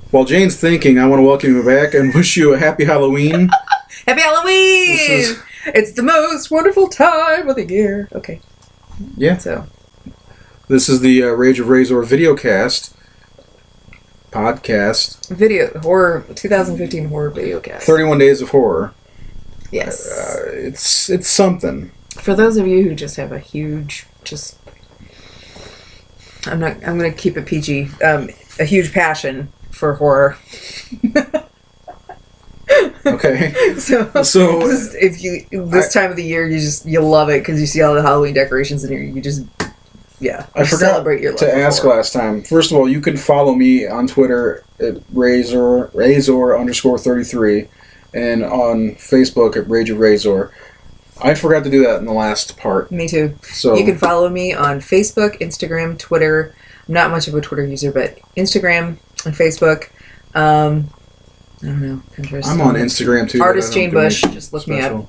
While Jane's thinking, I want to welcome you back and wish you a happy Halloween. Happy Halloween! It's the most wonderful time of the year. Okay. Yeah. So. This is the Rage of Rayzor videocast. Podcast. Video. Horror. 2015 horror videocast. 31 Days of Horror. Yes. It's something. For those of you who just have a huge, I'm going to keep it PG. A huge passion for horror. Okay. So if you this time of the year you love it because you see all the Halloween decorations in here. You just I forgot celebrate your love to ask horror. last time. First of all, you can follow me on Twitter at Rayzor_33 and on Facebook at Rage of Rayzor. I forgot to do that in the last part. Me too. So you can follow me on Facebook, Instagram, Twitter. I'm not much of a Twitter user, but Instagram and Facebook. I don't know, Pinterest. I'm on Instagram too. Artist Jane Bush. Just look me up.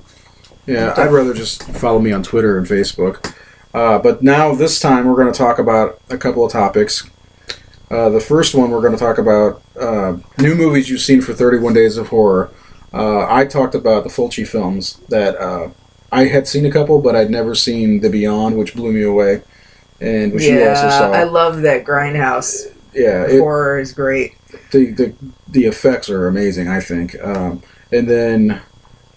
Yeah, I'd rather just follow me on Twitter and Facebook. But now this time we're going to talk about a couple of topics. The first one we're going to talk about new movies you've seen for 31 Days of Horror. I talked about the Fulci films that I had seen a couple, but I'd never seen The Beyond, which blew me away, and which you also saw. I love that Grindhouse. Yeah, horror is great. The effects are amazing, I think. And then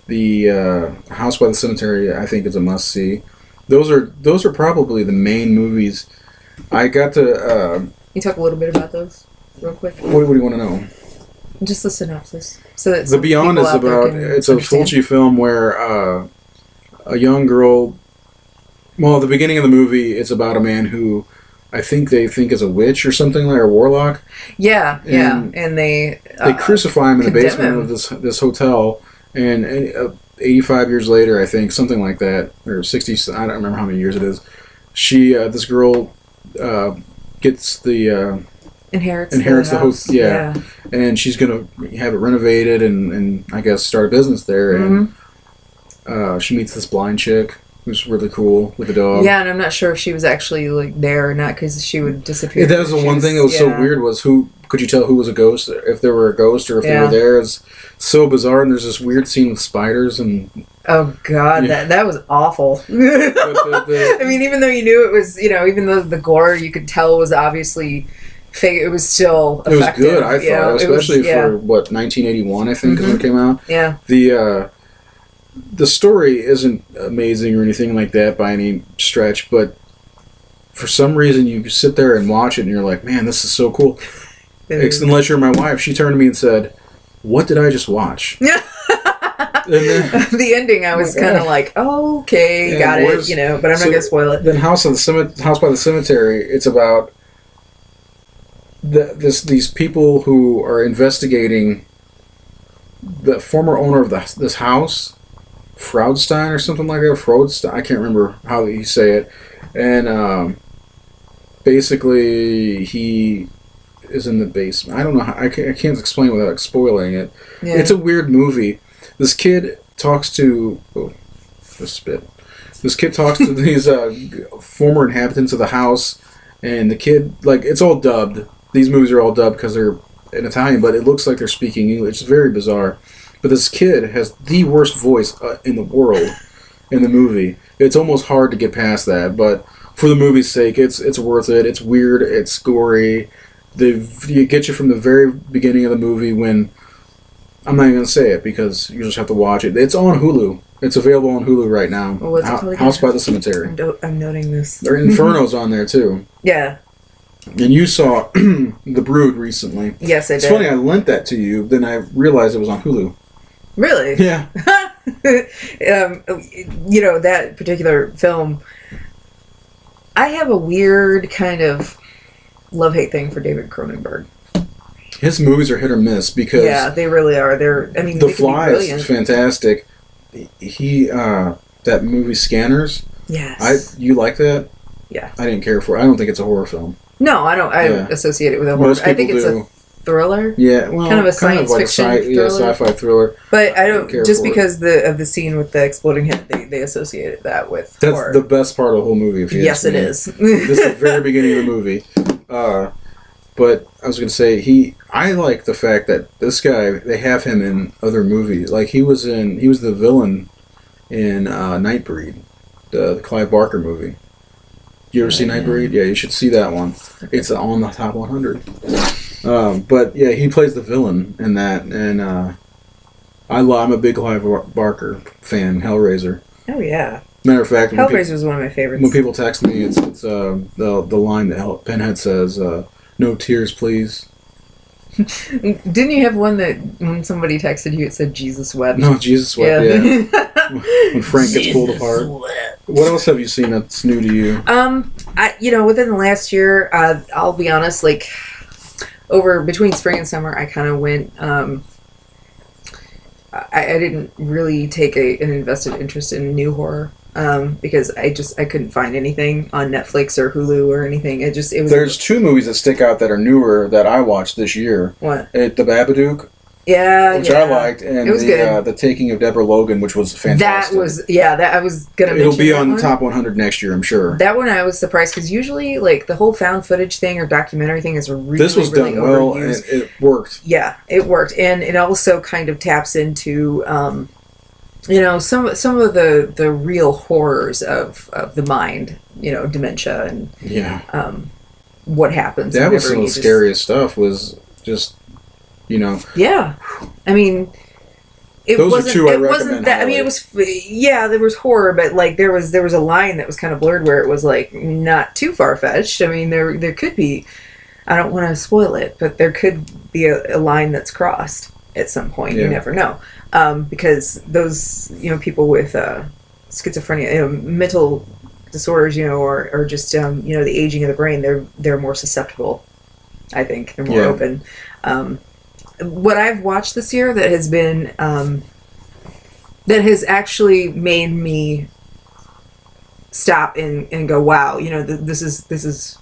the House by the Cemetery, I think, is a must see. Those are probably the main movies. I got to. You talk a little bit about those, real quick. What do you want to know? Just the synopsis. So that The Beyond is about. It's a Fulci film where a young girl. Well, at the beginning of the movie, it's about a man who I think they think is a witch or something, like a warlock. Yeah, and they crucify him in the basement him. of this hotel, and 85 years later, I think, something like that, or 60. I don't remember how many years it is. She, this girl, gets the inherits the house. hotel, yeah, and she's gonna have it renovated and I guess start a business there, and she meets this blind chick who's really cool with a dog. Yeah, and I'm not sure if she was actually like there or not because she would disappear. Yeah, that was the one thing that was so weird was who could you tell who was a ghost, if there were a ghost or if they were there. It's so bizarre, and there's this weird scene with spiders and. Oh God, that was awful. I mean, even though you knew it was, even though the gore you could tell was obviously fake, it was still effective. It was good, I thought, especially for 1981, I think, is when it came out. Yeah. The story isn't amazing or anything like that by any stretch, but for some reason you sit there and watch it and you're like, man, this is so cool. Unless you're my wife, she turned to me and said, "What did I just watch?" Yeah. The ending, I was kind of like, oh, okay, got it, but I'm not going to spoil it. Then House by the Cemetery, it's about these people who are investigating the former owner of this house, Fraudstein or something like that. Fraudstein, I can't remember how you say it. And basically, he is in the basement. I don't know how, I can't explain without spoiling it. Yeah. It's a weird movie. This kid talks to... Oh, just spit. This kid talks to these former inhabitants of the house, and the kid, it's all dubbed. These movies are all dubbed because they're in Italian, but it looks like they're speaking English. It's very bizarre. But this kid has the worst voice in the world in the movie. It's almost hard to get past that, but for the movie's sake, it's worth it. It's weird. It's gory. You get you from the very beginning of the movie when... I'm not even going to say it because you just have to watch it. It's on Hulu. It's available on Hulu right now. Well, what's it called again? House by the Cemetery. I'm noting this. Their Inferno's on there, too. Yeah. And you saw The Brood recently. Yes, I did. It's funny, I lent that to you, then I realized it was on Hulu. Really? Yeah. That particular film, I have a weird kind of love-hate thing for David Cronenberg. His movies are hit or miss because... Yeah, they really are. The Fly is fantastic. That movie Scanners. Yes. You like that? Yeah. I didn't care for it. I don't think it's a horror film. No, I don't. I associate it with a horror. I think it's a thriller. Yeah, well, kind of a science fiction thriller. Yeah, sci-fi thriller. But I don't just because of the scene with the exploding head, they associated that with horror. That's the best part of the whole movie. If you ask me. It is. This is the very beginning of the movie. But I was going to say I like the fact that this guy, they have him in other movies. Like he was the villain in Nightbreed, the Clive Barker movie. You ever see Nightbreed? Yeah, you should see that one. It's on the top 100. But yeah, he plays the villain in that, and I'm a big Clive Barker fan. Hellraiser. Oh yeah. Matter of fact, Hellraiser was one of my favorites. When people text me, it's the line that Pinhead says, "No tears, please." Didn't you have one that when somebody texted you, it said Jesus wept? No, Jesus wept. Yeah. When Frank gets pulled apart. What else have you seen that's new to you? Within the last year, I'll be honest, like over between spring and summer, I kind of went. I didn't really take an invested interest in new horror. Because I couldn't find anything on Netflix or Hulu or anything. It was. There's two movies that stick out that are newer that I watched this year. What? The Babadook. Yeah, which I liked, and it was good. The Taking of Deborah Logan, which was fantastic. That I was gonna. It'll be on the top 100 next year, I'm sure. That one I was surprised because usually, like the whole found footage thing or documentary thing is really this was really done well, overused. and it worked. Yeah, it worked, and it also kind of taps into. Some of the real horrors of the mind, dementia and what happens. That was some of the scariest stuff. Was just, Yeah, I mean, those are two I recommend. Wasn't that? I mean, it was. Yeah, there was horror, but like there was a line that was kind of blurred where it was like not too far fetched. I mean, there could be. I don't want to spoil it, but there could be a line that's crossed at some point. Yeah. You never know. Because those, people with schizophrenia, mental disorders, or just the aging of the brain, they're more susceptible. I think they're more open. What I've watched this year that has been that has actually made me stop and go, wow, this is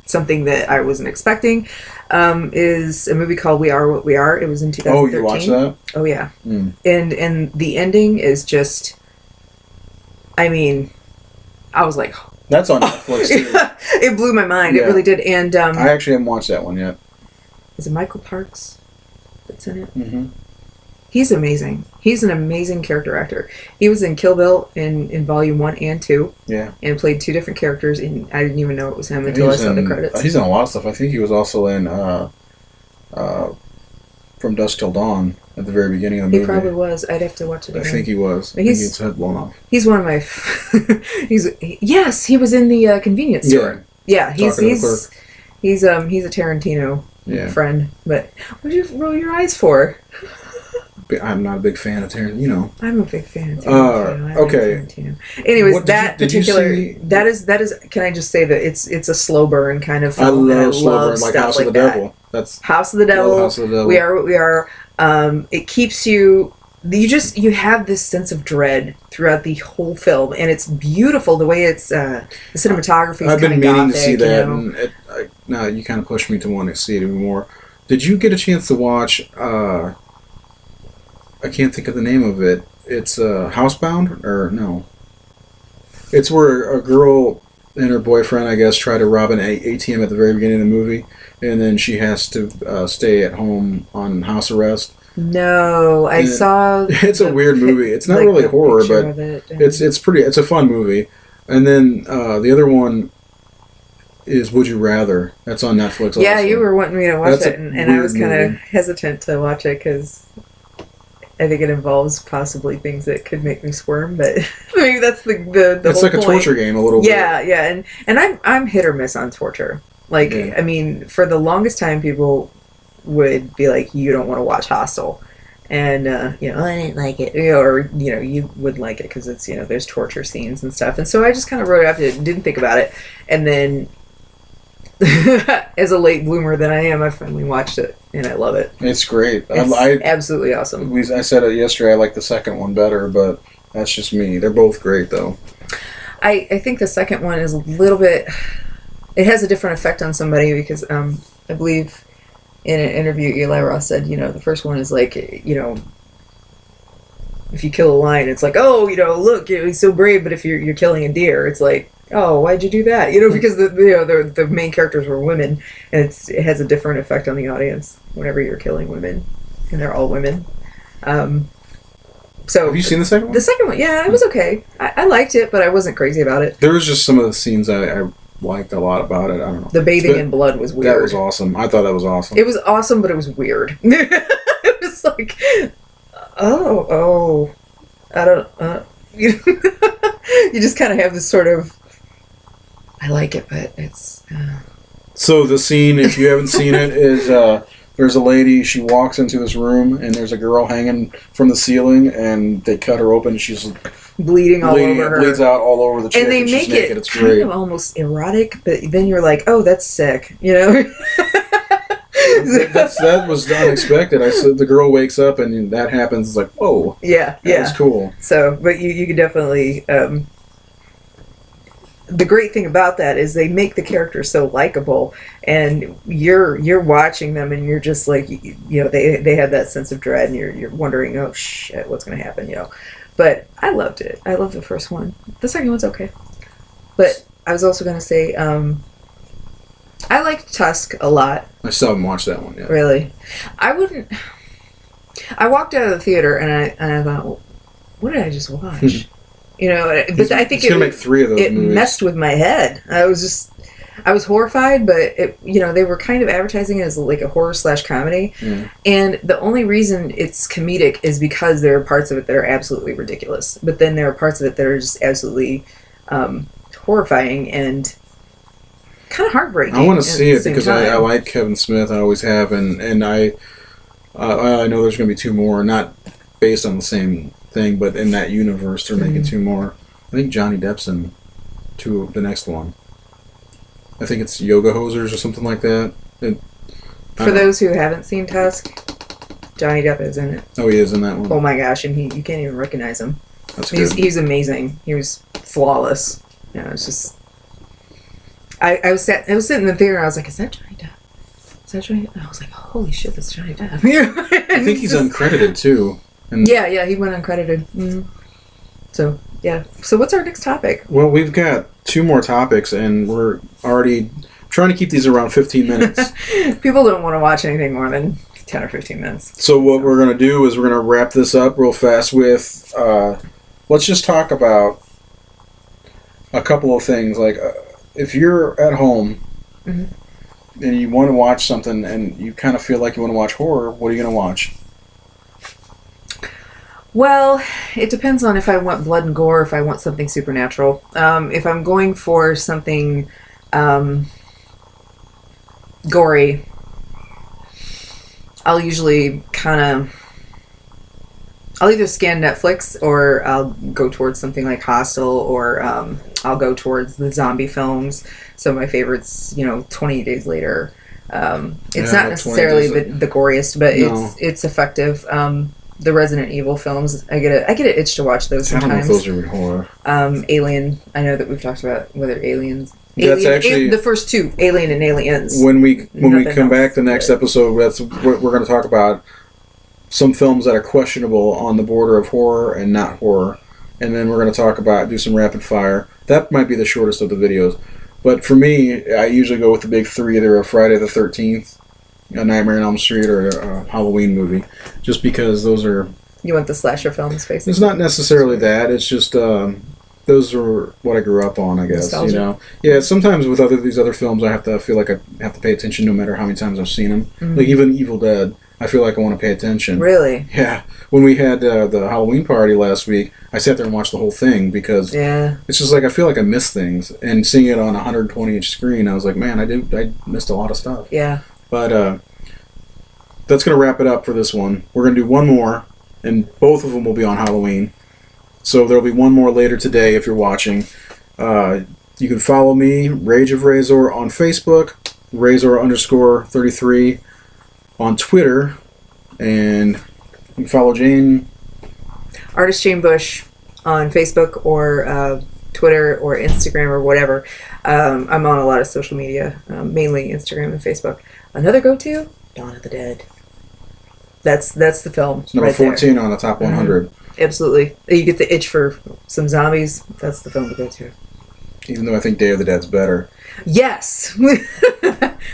something that I wasn't expecting. Is a movie called We Are What We Are. It was in 2013. Oh, you watched that? Oh, yeah. Mm. And the ending is just, I mean, I was like... That's on Netflix, too. It blew my mind. Yeah. It really did. And I actually haven't watched that one yet. Is it Michael Parks that's in it? Mm-hmm. He's amazing. He's an amazing character actor. He was in Kill Bill in Volume 1 and 2. Yeah. And played two different characters, and I didn't even know it was him until I saw the credits. He's in a lot of stuff. I think he was also in From Dusk Till Dawn at the very beginning of the movie. He probably was. I'd have to watch it again. I think he was. I think his head blown off. He's one of my... Yes, he was in the convenience store. Yeah, he's a Tarantino friend. But what did you roll your eyes for? I'm not a big fan of Tarantino. I'm a big fan of Tarantino. Okay. Tarantino. Anyways, that is. Can I just say that it's a slow burn kind of film. I love slow burn, like House of the Devil. That's House of the Devil. House of the Devil. We Are What We Are. It keeps you. You have this sense of dread throughout the whole film, and it's beautiful the way it's the cinematography. Is I've been meaning gothic, to see that, and now you kind of pushed me to want to see it even more. Did you get a chance to watch? I can't think of the name of it. It's Housebound, or no? It's where a girl and her boyfriend, I guess, try to rob an ATM at the very beginning of the movie, and then she has to stay at home on house arrest. No, I saw. It's a weird movie. It's not really horror, but it's pretty. It's a fun movie. And then the other one is Would You Rather. That's on Netflix. Yeah, also. you were wanting me to watch it, and I was kind of hesitant to watch it because I think it involves possibly things that could make me squirm, but maybe that's the it's whole like a torture game a little bit. Yeah, and I'm hit or miss on torture. Like, I mean, for the longest time, people would be like, you don't want to watch Hostel. And, I didn't like it. Or, you would like it because it's, there's torture scenes and stuff. And so I just kind of wrote it off, didn't think about it. And then, as a late bloomer that I am, I finally watched it, and I love it. It's great. It's absolutely awesome. I said it yesterday, I like the second one better, but that's just me. They're both great, though. I think the second one is a little bit... It has a different effect on somebody because I believe in an interview Eli Roth said, the first one is like, if you kill a lion, it's like, oh, look, he's so brave, but if you're killing a deer, it's like, oh, why'd you do that? Because the main characters were women, and it has a different effect on the audience whenever you're killing women, and they're all women. So have you seen the second one? The second one, yeah, it was okay. I liked it, but I wasn't crazy about it. There was just some of the scenes I liked a lot about it. I don't know. The bathing in blood was weird. That was awesome. I thought that was awesome. It was awesome, but it was weird. It was like, oh, I don't. You just kind of have this sort of. I like it, but it's. So the scene, if you haven't seen it, is there's a lady. She walks into this room, and there's a girl hanging from the ceiling, and they cut her open. And she's bleeding all over her. Bleeds out all over the chair. And they make naked. it it's kind great. of almost erotic, but then you're like, oh, that's sick, That was unexpected. I said the girl wakes up and that happens. It's like, whoa. Yeah. That's cool. So, but you could definitely. The great thing about that is they make the characters so likable, and you're watching them, and you're just like, they have that sense of dread, and you're wondering, oh shit, what's going to happen, But I loved it. I loved the first one. The second one's okay. But I was also going to say, I liked Tusk a lot. I still haven't watched that one yet. Really, I wouldn't. I walked out of the theater and I thought, well, what did I just watch? But I think it's gonna make 3 of those it movies. messed with my head. I was horrified, but they were kind of advertising it as like a horror / comedy, and the only reason it's comedic is because there are parts of it that are absolutely ridiculous, but then there are parts of it that are just absolutely horrifying and kind of heartbreaking. I want to see it because I like Kevin Smith. I always have, and I know there's going to be 2 more, not based on the same thing, but in that universe they're making 2 more. I think Johnny Depp's in the next one. I think it's Yoga Hosers or something like that. For those who haven't seen Tusk, Johnny Depp is in it. Oh, he is in that one. Oh my gosh, and you can't even recognize him. That's good. He's amazing. He was flawless. It's just. I was sitting in the theater and I was like, is that Johnny Depp? Is that Johnny Depp? And I was like, holy shit, that's Johnny Depp. I think he's uncredited too. Yeah, he went uncredited. Mm-hmm. So, yeah. So what's our next topic? Well, we've got 2 more topics and we're already trying to keep these around 15 minutes. People don't want to watch anything more than 10 or 15 minutes. So what we're going to do is we're going to wrap this up real fast with, let's just talk about a couple of things. Like, if you're at home and you want to watch something and you kind of feel like you want to watch horror, what are you going to watch? Well, it depends on if I want blood and gore, if I want something supernatural. If I'm going for something gory, I'll usually I'll either scan Netflix or I'll go towards something like Hostel, or I'll go towards the zombie films. Some of my favorites, 28 Days Later. It's not necessarily the goriest, but it's effective. The Resident Evil films, I get an itch to watch those sometimes. I don't know if those are horror. Alien, I know that we've talked about whether Aliens. That's actually the first 2, Alien and Aliens. When we come back the next episode, that's what we're going to talk about. Some films that are questionable on the border of horror and not horror, and then we're going to do some rapid fire. That might be the shortest of the videos, but for me, I usually go with the big 3, either a Friday the 13th, a Nightmare on Elm Street, or a Halloween movie, just because those are. You want the slasher films, basically. It's not necessarily that. It's just those are what I grew up on, I guess. Nostalgia. Yeah. Sometimes with these other films, I have to feel like I have to pay attention, no matter how many times I've seen them. Mm-hmm. Like even Evil Dead. I feel like I want to pay attention. Really? Yeah. When we had the Halloween party last week, I sat there and watched the whole thing because it's just like I feel like I missed things. And seeing it on a 120-inch screen, I was like, man, I missed a lot of stuff. Yeah. But that's going to wrap it up for this one. We're going to do one more, and both of them will be on Halloween. So there'll be one more later today if you're watching. You can follow me, Rage of Rayzor, on Facebook, Rayzor_33 on Twitter, and you can follow Jane. Artist Jane Bush on Facebook or Twitter or Instagram or whatever. I'm on a lot of social media, mainly Instagram and Facebook. Another go-to, Dawn of the Dead. That's the film. It's number 14 on the top 100. Absolutely. You get the itch for some zombies. That's the film to go to. even though I think Day of the Dead's better. Yes.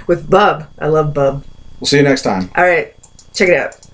With Bub. I love Bub. We'll see you next time. All right. Check it out.